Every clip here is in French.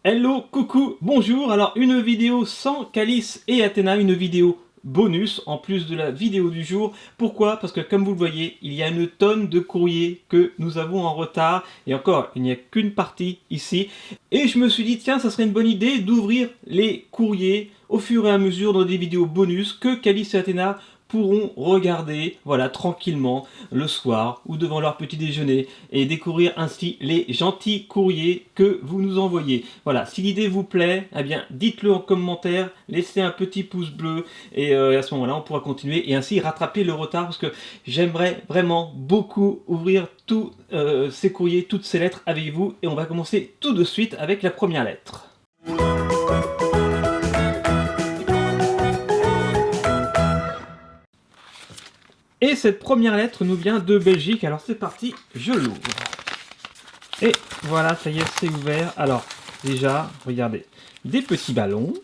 Hello, coucou, bonjour. Alors une vidéo sans Calice et Athéna, une vidéo bonus en plus de la vidéo du jour. Pourquoi? Parce que comme vous le voyez, il y a une tonne de courriers que nous avons en retard. Et encore, il n'y a qu'une partie ici. Et je me suis dit, tiens, ça serait une bonne idée d'ouvrir les courriers au fur et à mesure dans des vidéos bonus que Calice et Athéna pourront regarder, voilà, tranquillement, le soir ou devant leur petit déjeuner et découvrir ainsi les gentils courriers que vous nous envoyez. Voilà, si l'idée vous plaît, eh bien, dites-le en commentaire, laissez un petit pouce bleu et à ce moment-là, on pourra continuer et ainsi rattraper le retard parce que j'aimerais vraiment beaucoup ouvrir tous ces courriers, toutes ces lettres avec vous et on va commencer tout de suite avec la première lettre. Et cette première lettre nous vient de Belgique, alors c'est parti, je l'ouvre. Et voilà, ça y est, c'est ouvert. Alors, déjà, regardez, des petits ballons.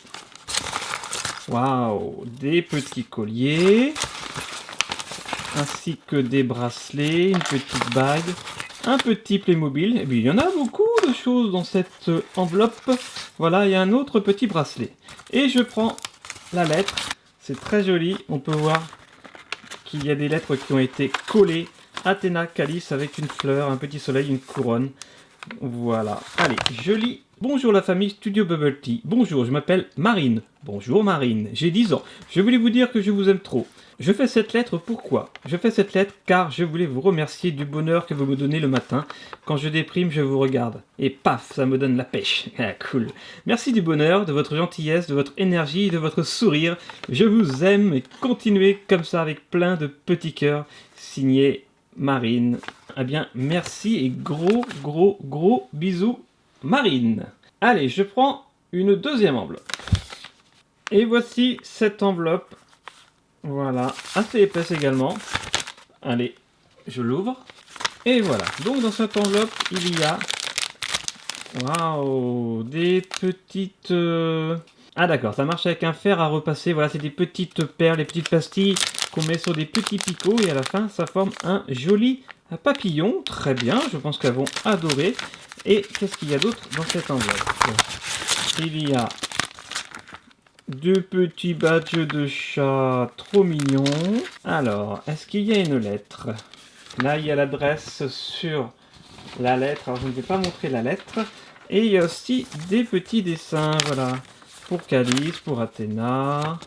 Waouh, des petits colliers. Ainsi que des bracelets, une petite bague, un petit Playmobil. Et puis, il y en a beaucoup de choses dans cette enveloppe. Voilà, il y a un autre petit bracelet. Et je prends la lettre. C'est très joli, on peut voir qu'il y a des lettres qui ont été collées. Athéna, Calice avec une fleur, un petit soleil, une couronne. Voilà. Allez, je lis. Bonjour la famille Studio Bubble Tea. Bonjour, je m'appelle Marine. Bonjour Marine, j'ai 10 ans. Je voulais vous dire que je vous aime trop. Je fais cette lettre pourquoi? Je fais cette lettre car je voulais vous remercier du bonheur que vous me donnez le matin. Quand je déprime, je vous regarde. Et paf, ça me donne la pêche. Ah, cool. Merci du bonheur, de votre gentillesse, de votre énergie, de votre sourire. Je vous aime et continuez comme ça avec plein de petits cœurs. Signé Marine. Eh bien, merci et gros bisous, Marine. Allez, je prends une deuxième enveloppe. Et voici cette enveloppe. Voilà, assez épaisse également. Allez, je l'ouvre. Et voilà. Donc dans cette enveloppe, il y a... Waouh, des petites... Ah d'accord, ça marche avec un fer à repasser. Voilà, c'est des petites perles, des petites pastilles qu'on met sur des petits picots. Et à la fin, ça forme un joli papillon. Très bien, je pense qu'elles vont adorer. Et qu'est-ce qu'il y a d'autre dans cette enveloppe? Il y a deux petits badges de chat trop mignons. Alors, est-ce qu'il y a une lettre? Là, il y a l'adresse sur la lettre. Alors, je ne vais pas montrer la lettre. Et il y a aussi des petits dessins, voilà. Pour Calice, pour Athéna.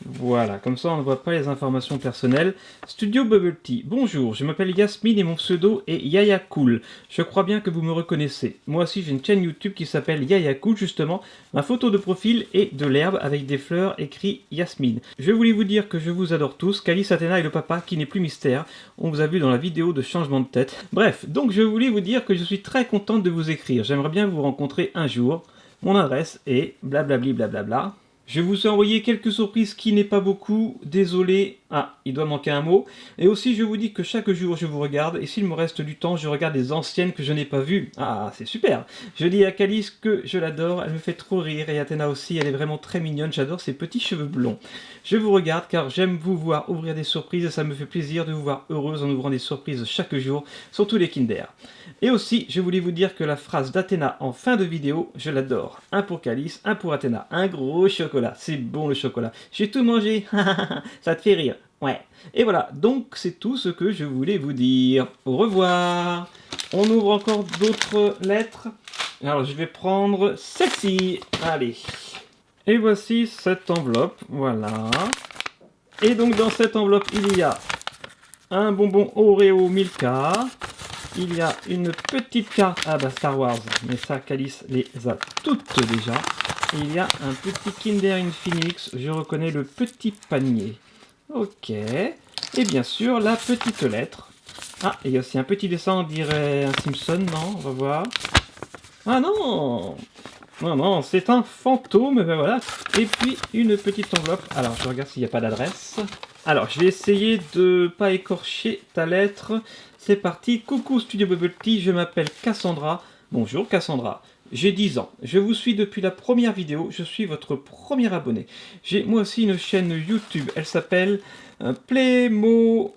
Voilà, comme ça on ne voit pas les informations personnelles. Studio Bubble Tea. Bonjour, je m'appelle Yasmine et mon pseudo est Yaya Cool. Je crois bien que vous me reconnaissez. Moi aussi j'ai une chaîne YouTube qui s'appelle Yaya Cool justement. Ma photo de profil est de l'herbe avec des fleurs écrit Yasmine. Je voulais vous dire que je vous adore tous. Calice, Athéna et le papa qui n'est plus mystère. On vous a vu dans la vidéo de changement de tête. Bref, donc je voulais vous dire que je suis très contente de vous écrire. J'aimerais bien vous rencontrer un jour. Mon adresse est blablabli blablabla. Je vous ai envoyé quelques surprises qui n'est pas beaucoup, désolé, il doit manquer un mot. Et aussi je vous dis que chaque jour je vous regarde, et s'il me reste du temps, je regarde les anciennes que je n'ai pas vues. Ah, c'est super. Je dis à Calice que je l'adore, elle me fait trop rire, et Athéna aussi, elle est vraiment très mignonne, j'adore ses petits cheveux blonds. Je vous regarde car j'aime vous voir ouvrir des surprises, et ça me fait plaisir de vous voir heureuse en ouvrant des surprises chaque jour, surtout les Kinder. Et aussi, je voulais vous dire que la phrase d'Athéna en fin de vidéo, je l'adore. Un pour Calice, un pour Athéna, un gros chocolat. C'est bon le chocolat. J'ai tout mangé. Ça te fait rire. Ouais. Et voilà, donc c'est tout ce que je voulais vous dire. Au revoir. On ouvre encore d'autres lettres. Alors je vais prendre celle-ci. Allez. Et voici cette enveloppe. Voilà. Et donc dans cette enveloppe, il y a un bonbon Oreo Milka. Il y a une petite carte, Star Wars, mais ça, Calice les a toutes déjà. Et il y a un petit Kinder Infinix, je reconnais le petit panier. Ok, et bien sûr, la petite lettre. Ah, et il y a aussi un petit dessin, on dirait un Simpson, non? On va voir. Ah non! Non, c'est un fantôme, ben voilà. Et puis, une petite enveloppe. Alors, je regarde s'il n'y a pas d'adresse. Alors, je vais essayer de pas écorcher ta lettre. C'est parti. Coucou Studio Bubble Tea, je m'appelle Cassandra. Bonjour Cassandra. J'ai 10 ans. Je vous suis depuis la première vidéo. Je suis votre premier abonné. J'ai moi aussi une chaîne YouTube. Elle s'appelle Playmorami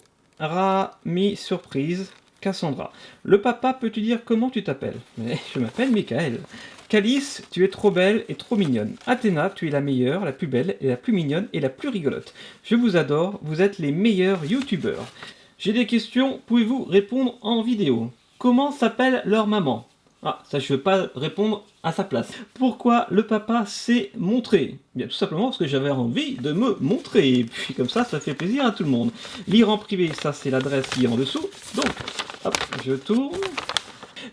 Surprise. Cassandra. Le papa, peux-tu dire comment tu t'appelles? Mais je m'appelle Michael. Calice, tu es trop belle et trop mignonne. Athéna, tu es la meilleure, la plus belle et la plus mignonne et la plus rigolote. Je vous adore, vous êtes les meilleurs youtubeurs. J'ai des questions, pouvez-vous répondre en vidéo? Comment s'appelle leur maman? Ah, ça je ne veux pas répondre à sa place. Pourquoi le papa s'est montré? Bien tout simplement parce que j'avais envie de me montrer. Et puis comme ça fait plaisir à tout le monde. Lire en privé, ça c'est l'adresse qui est en dessous. Donc, hop, je tourne.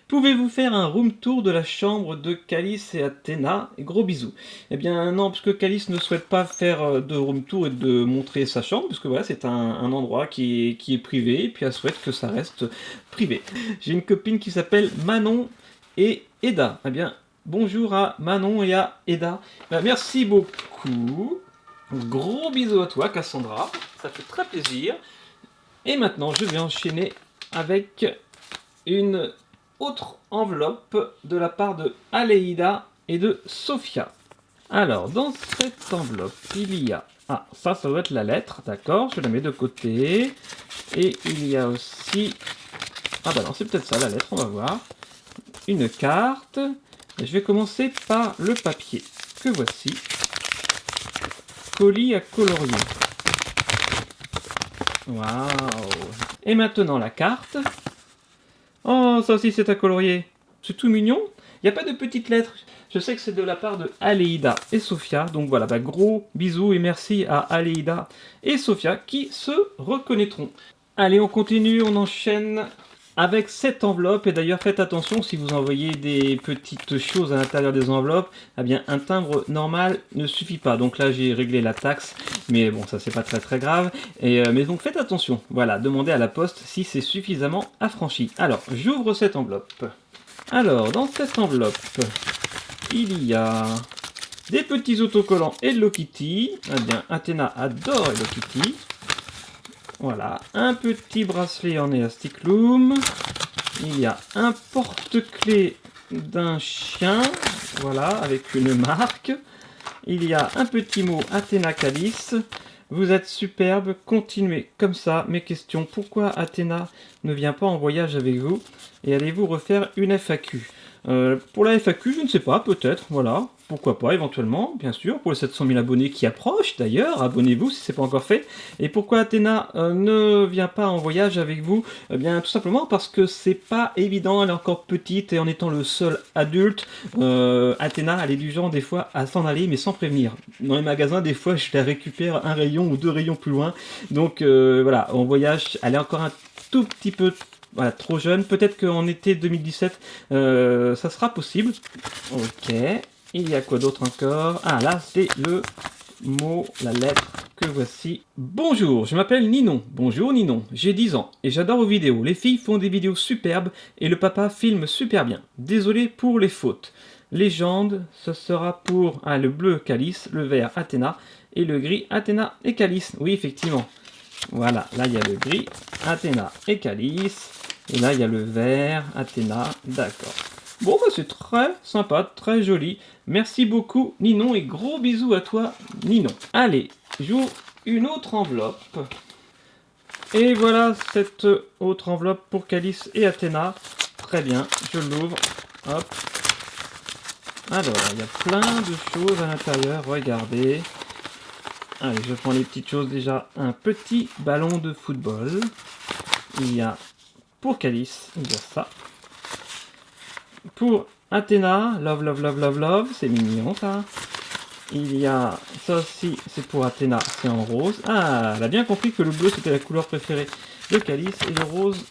Pouvez-vous faire un room tour de la chambre de Calice et Athéna? Gros bisous. Eh bien non, parce que Calice ne souhaite pas faire de room tour et de montrer sa chambre, parce que voilà, c'est un endroit qui est privé, et puis elle souhaite que ça reste privé. J'ai une copine qui s'appelle Manon et Eda. Eh bien, bonjour à Manon et à Eda. Ben, merci beaucoup. Gros bisous à toi, Cassandra. Ça fait très plaisir. Et maintenant, je vais enchaîner avec une autre enveloppe de la part de Aleida et de Sophia. Alors, dans cette enveloppe, il y a... Ah, ça doit être la lettre, d'accord, je la mets de côté. Et il y a aussi... Ah bah non, c'est peut-être ça la lettre, on va voir. Une carte. Je vais commencer par le papier, que voici. Colis à colorier. Waouh! Et maintenant la carte. Oh, ça aussi c'est à colorier. C'est tout mignon. Il n'y a pas de petites lettres. Je sais que c'est de la part de Aleida et Sophia. Donc voilà, bah, gros bisous et merci à Aleida et Sophia qui se reconnaîtront. Allez, on continue, on enchaîne avec cette enveloppe. Et d'ailleurs, faites attention si vous envoyez des petites choses à l'intérieur des enveloppes. Eh bien, un timbre normal ne suffit pas. Donc là, j'ai réglé la taxe. Mais bon, ça c'est pas très grave. Mais donc faites attention. Voilà, demandez à la poste si c'est suffisamment affranchi. Alors, j'ouvre cette enveloppe. Alors, dans cette enveloppe, il y a des petits autocollants Hello Kitty. Eh bien, Athéna adore Hello Kitty. Voilà, un petit bracelet en élastique loom. Il y a un porte-clés d'un chien. Voilà, avec une marque. Il y a un petit mot Athéna Calice. Vous êtes superbe, continuez comme ça. Mes questions, pourquoi Athéna ne vient pas en voyage avec vous? Et allez-vous refaire une FAQ? Pour la FAQ, je ne sais pas, peut-être, voilà. Pourquoi pas, éventuellement, bien sûr. Pour les 700 000 abonnés qui approchent, d'ailleurs, abonnez-vous si ce n'est pas encore fait. Et pourquoi Athéna ne vient pas en voyage avec vous? Eh bien, tout simplement parce que c'est pas évident, elle est encore petite, et en étant le seul adulte, Athéna, elle est du genre, des fois, à s'en aller, mais sans prévenir. Dans les magasins, des fois, je la récupère un rayon ou 2 rayons plus loin. Donc, voilà, en voyage, elle est encore un tout petit peu... Voilà, trop jeune. Peut-être qu'en été 2017, ça sera possible. Ok. Il y a quoi d'autre encore? Ah, là, c'est le mot, la lettre que voici. Bonjour, je m'appelle Ninon. Bonjour Ninon, j'ai 10 ans et j'adore vos vidéos. Les filles font des vidéos superbes et le papa filme super bien. Désolé pour les fautes. Légende, ce sera pour le bleu Calice, le vert Athéna et le gris Athéna et Calice. Oui, effectivement. Voilà, là il y a le gris, Athéna et Calice. Et là il y a le vert, Athéna, d'accord. Bon, bah, c'est très sympa, très joli. Merci beaucoup Ninon et gros bisous à toi Ninon. Allez, j'ouvre une autre enveloppe. Et voilà cette autre enveloppe pour Calice et Athéna. Très bien, je l'ouvre. Hop. Alors, il y a plein de choses à l'intérieur, regardez. Allez, je prends les petites choses déjà. Un petit ballon de football. Il y a pour Calice, il y a ça. Pour Athéna, love, love, love, love, love, c'est mignon ça. Il y a ça aussi, c'est pour Athéna, c'est en rose. Ah, elle a bien compris que le bleu c'était la couleur préférée de Calice et le rose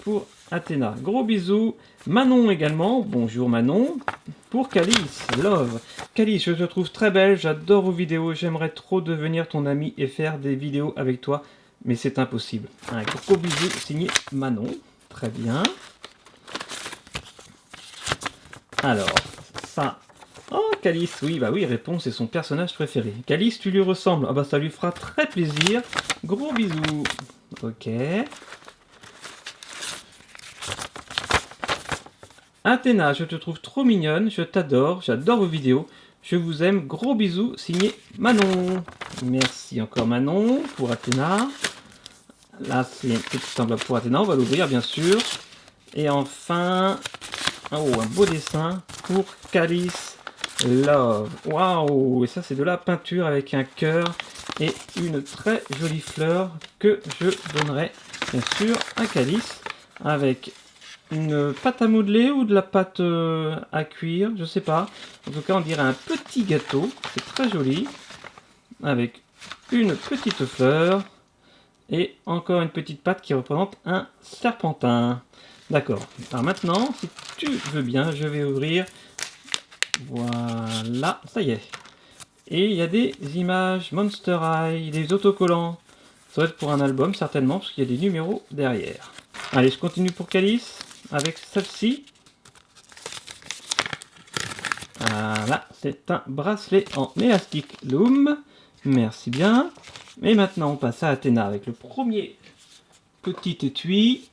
pour Athéna. Gros bisous. Manon également, bonjour Manon. Pour Calice, love. Calice, je te trouve très belle, j'adore vos vidéos, j'aimerais trop devenir ton ami et faire des vidéos avec toi, mais c'est impossible. Un gros bisou signé Manon, très bien. Alors, ça... Oh, Calice, oui, bah oui, répond, c'est son personnage préféré. Calice, tu lui ressembles. Ah bah ça lui fera très plaisir. Gros bisous. Ok. Athéna, je te trouve trop mignonne, je t'adore, j'adore vos vidéos. Je vous aime, gros bisous, signé Manon. Merci encore Manon, pour Athéna. Là, c'est une petite enveloppe pour Athéna, on va l'ouvrir bien sûr. Et enfin... Oh, un beau dessin pour Calice Love. Waouh! Et ça, c'est de la peinture avec un cœur et une très jolie fleur que je donnerai, bien sûr, à Calice avec une pâte à modeler ou de la pâte à cuire, je sais pas. En tout cas, on dirait un petit gâteau. C'est très joli. Avec une petite fleur et encore une petite pâte qui représente un serpentin. D'accord. Alors maintenant, si tu veux bien, je vais ouvrir. Voilà, ça y est. Et il y a des images Monster High, des autocollants. Ça va être pour un album certainement, parce qu'il y a des numéros derrière. Allez, je continue pour Calice avec celle-ci. Voilà, c'est un bracelet en élastique loom. Merci bien. Et maintenant, on passe à Athéna avec le premier petit étui.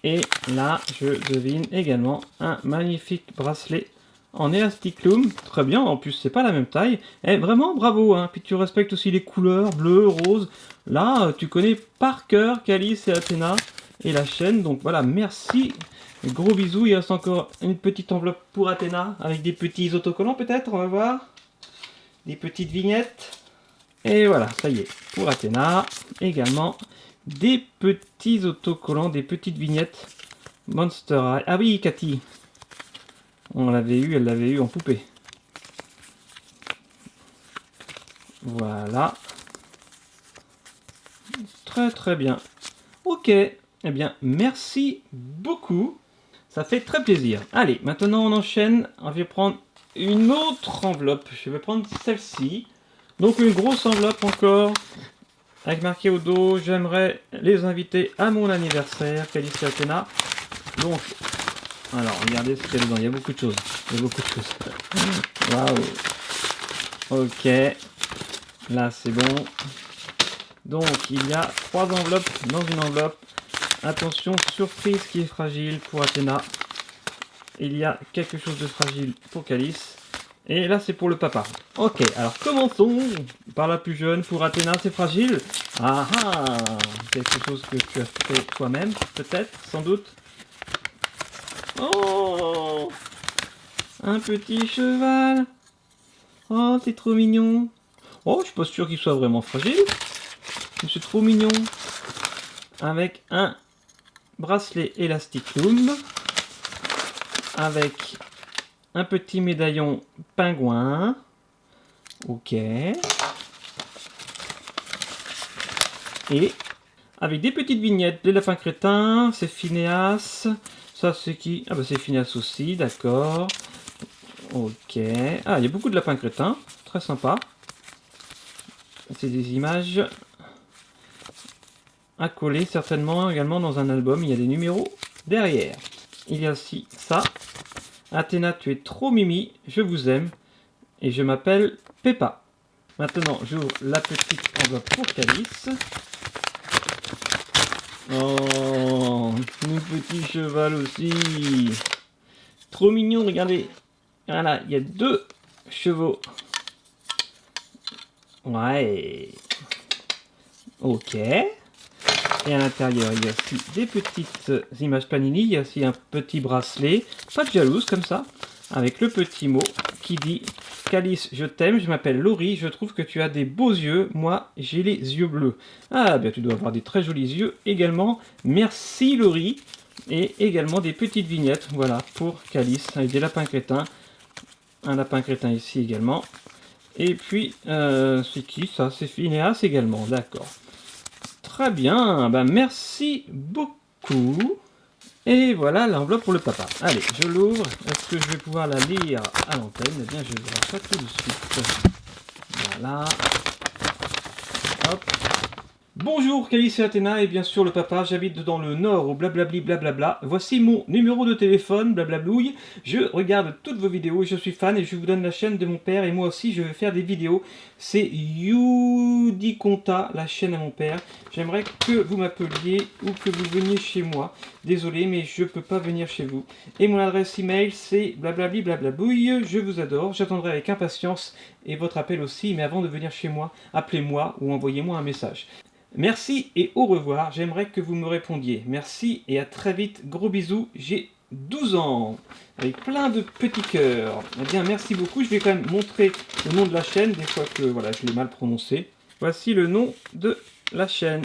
Et là, je devine également un magnifique bracelet en élastique loom. Très bien, en plus, c'est pas la même taille. Et vraiment, bravo. Hein. Puis tu respectes aussi les couleurs, bleu, rose. Là, tu connais par cœur Calice et Athéna et la chaîne. Donc voilà, merci. Gros bisous. Il reste encore une petite enveloppe pour Athéna avec des petits autocollants peut-être, on va voir. Des petites vignettes. Et voilà, ça y est, pour Athéna, également des petits autocollants, des petites vignettes Monster High. Ah oui, Cathy, on l'avait eu, elle l'avait eu en poupée. Voilà. Très très bien. Ok, eh bien merci beaucoup, ça fait très plaisir. Allez, maintenant on enchaîne, on va prendre une autre enveloppe, je vais prendre celle-ci. Donc une grosse enveloppe encore, avec marqué au dos, j'aimerais les inviter à mon anniversaire, Calice et Athéna. Donc, alors regardez ce qu'il y a dedans, il y a beaucoup de choses. Il y a beaucoup de choses. Waouh. Ok, là c'est bon. Donc il y a 3 enveloppes dans une enveloppe. Attention, surprise qui est fragile pour Athéna. Il y a quelque chose de fragile pour Calice. Et là, c'est pour le papa. Ok, alors commençons par la plus jeune. Pour Athéna, c'est fragile. Ah ah, quelque chose que tu as fait toi-même, peut-être, sans doute. Oh, un petit cheval. Oh, c'est trop mignon. Oh, je suis pas sûr qu'il soit vraiment fragile. Mais c'est trop mignon. Avec un bracelet élastique loom. Avec un petit médaillon pingouin. Ok. Et avec des petites vignettes, des lapins crétins, c'est Phineas. Ça c'est qui? Ah bah c'est Phineas aussi, d'accord. Ok. Ah, il y a beaucoup de lapins crétins, très sympa. C'est des images à coller certainement également dans un album. Il y a des numéros derrière. Il y a aussi ça. Athéna, tu es trop mimi, je vous aime. Et je m'appelle Peppa. Maintenant, j'ouvre la petite enveloppe pour Calice. Oh, mon petit cheval aussi. Trop mignon, regardez. Voilà, il y a 2 chevaux. Ouais. Ok. Et à l'intérieur, il y a aussi des petites images Panini. Il y a aussi un petit bracelet. Pas de jalouse, comme ça. Avec le petit mot qui dit: Calice, je t'aime, je m'appelle Laurie, je trouve que tu as des beaux yeux, moi j'ai les yeux bleus. Ah, bien tu dois avoir des très jolis yeux également. Merci Laurie. Et également des petites vignettes, voilà, pour Calice, avec des lapins crétins. Un lapin crétin ici également. Et puis, c'est qui ça? C'est Phineas également, d'accord. Très bien, ben merci beaucoup. Et voilà l'enveloppe pour le papa. Allez, je l'ouvre. Est-ce que je vais pouvoir la lire à l'antenne? Eh bien, je vais voir ça tout de suite. Voilà. Hop. Bonjour Calice et Athéna et bien sûr le papa, j'habite dans le nord au blablabli blablabla. Voici mon numéro de téléphone, blablablouille. Je regarde toutes vos vidéos et je suis fan et je vous donne la chaîne de mon père et moi aussi je vais faire des vidéos. C'est Youdiconta, la chaîne à mon père. J'aimerais que vous m'appeliez ou que vous veniez chez moi. Désolé mais je peux pas venir chez vous. Et mon adresse email c'est blablabli blablabouille. Je vous adore, j'attendrai avec impatience et votre appel aussi. Mais avant de venir chez moi, appelez-moi ou envoyez-moi un message. Merci et au revoir, j'aimerais que vous me répondiez. Merci et à très vite, gros bisous, j'ai 12 ans, avec plein de petits cœurs. Eh bien, merci beaucoup. Je vais quand même montrer le nom de la chaîne, des fois que voilà, je l'ai mal prononcé. Voici le nom de la chaîne.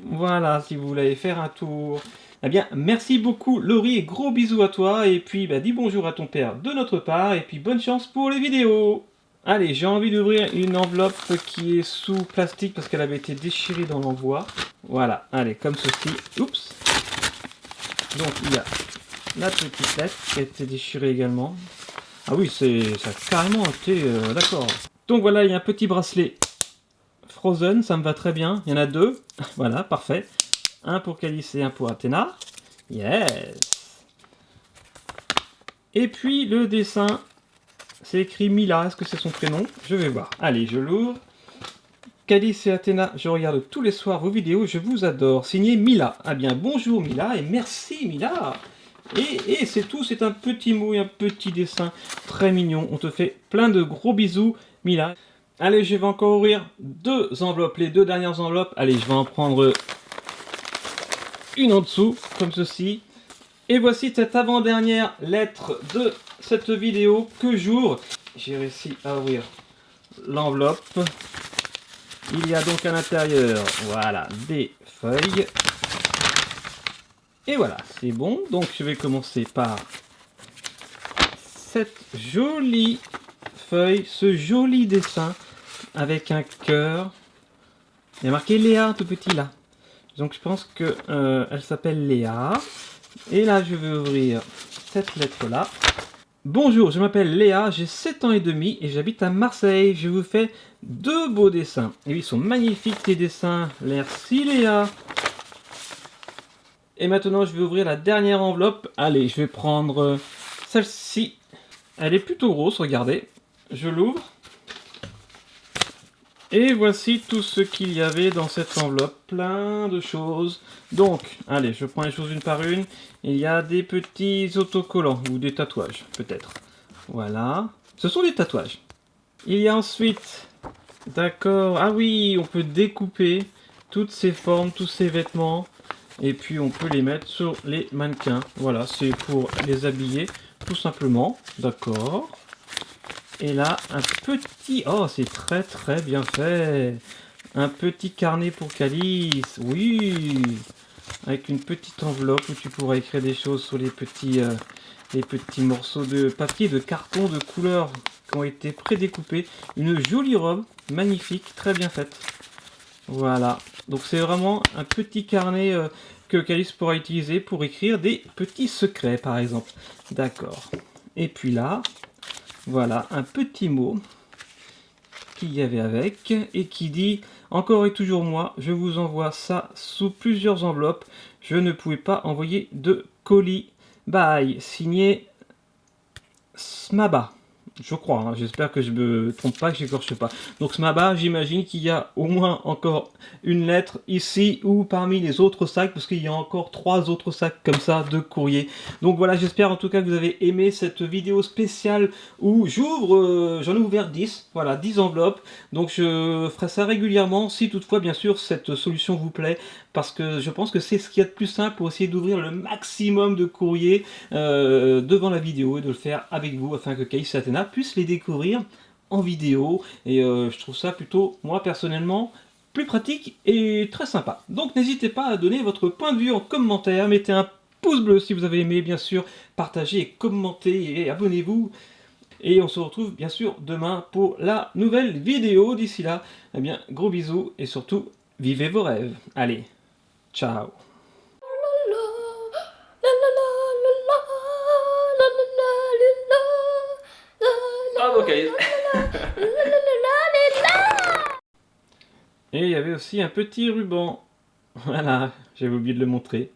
Voilà, si vous voulez faire un tour. Eh bien, merci beaucoup Laurie et gros bisous à toi. Et puis, dis bonjour à ton père de notre part. Et puis, bonne chance pour les vidéos. Allez, j'ai envie d'ouvrir une enveloppe qui est sous plastique parce qu'elle avait été déchirée dans l'envoi. Voilà, allez, comme ceci. Oups. Donc, il y a la petite lettre qui a été déchirée également. Ah oui, ça a carrément été... d'accord. Donc voilà, il y a un petit bracelet Frozen, ça me va très bien. Il y en a deux. Voilà, parfait. Un pour Calice et un pour Athéna. Yes. Et puis le dessin, c'est écrit Mila. Est-ce que c'est son prénom? Je vais voir. Allez, je l'ouvre. Calice et Athéna, je regarde tous les soirs vos vidéos, je vous adore. Signé Mila. Ah bien, bonjour Mila et merci Mila. Et c'est tout, c'est un petit mot et un petit dessin très mignon. On te fait plein de gros bisous, Mila. Allez, je vais encore ouvrir deux enveloppes, les deux dernières enveloppes. Allez, je vais en prendre une en dessous, comme ceci. Et voici cette avant-dernière lettre de cette vidéo que j'ouvre. J'ai réussi à ouvrir l'enveloppe. Il y a donc à l'intérieur, voilà, des feuilles. Et voilà, c'est bon. Donc je vais commencer par cette jolie feuille, ce joli dessin avec un cœur. Il y a marqué Léa tout petit là. Donc je pense que elle s'appelle Léa. Et là je vais ouvrir cette lettre là. Bonjour, je m'appelle Léa, j'ai 7 ans et demi et j'habite à Marseille. Je vous fais deux beaux dessins. Et ils sont magnifiques tes dessins. Merci Léa. Et maintenant je vais ouvrir la dernière enveloppe. Allez, je vais prendre celle-ci. Elle est plutôt grosse, regardez. Je l'ouvre. Et voici tout ce qu'il y avait dans cette enveloppe, plein de choses. Donc, allez, je prends les choses une par une. Il y a des petits autocollants, ou des tatouages, peut-être. Voilà, ce sont des tatouages. Il y a ensuite, d'accord, ah oui, on peut découper toutes ces formes, tous ces vêtements. Et puis on peut les mettre sur les mannequins. Voilà, c'est pour les habiller, tout simplement. D'accord. Et là, un petit... Oh, c'est très très bien fait. Un petit carnet pour Calice. Oui. Avec une petite enveloppe où tu pourras écrire des choses sur les petits morceaux de papier, de carton, de couleur qui ont été prédécoupés. Une jolie robe, magnifique, très bien faite. Voilà. Donc c'est vraiment un petit carnet que Calice pourra utiliser pour écrire des petits secrets, par exemple. D'accord. Et puis là... Voilà, un petit mot qu'il y avait avec et qui dit « Encore et toujours moi, je vous envoie ça sous plusieurs enveloppes. Je ne pouvais pas envoyer de colis. Bye ». Signé Smaba. Je crois, hein, j'espère que je me trompe pas, que j'écorche pas. Donc Smaba, j'imagine qu'il y a au moins encore une lettre ici ou parmi les autres sacs, parce qu'il y a encore 3 autres sacs comme ça de courrier. Donc voilà, j'espère en tout cas que vous avez aimé cette vidéo spéciale où j'ouvre, j'en ai ouvert 10, voilà, 10 enveloppes. Donc je ferai ça régulièrement, si toutefois bien sûr cette solution vous plaît, parce que je pense que c'est ce qu'il y a de plus simple pour essayer d'ouvrir le maximum de courriers devant la vidéo et de le faire avec vous, afin que Calice et Athéna puissent les découvrir en vidéo. Et je trouve ça plutôt, moi personnellement, plus pratique et très sympa. Donc n'hésitez pas à donner votre point de vue en commentaire, mettez un pouce bleu si vous avez aimé, bien sûr, partagez et commentez et abonnez-vous. Et on se retrouve bien sûr demain pour la nouvelle vidéo. D'ici là, eh bien, gros bisous et surtout, vivez vos rêves. Allez, ciao. Bravo, Calice. Et il y avait aussi un petit ruban. Voilà, j'avais oublié de le montrer.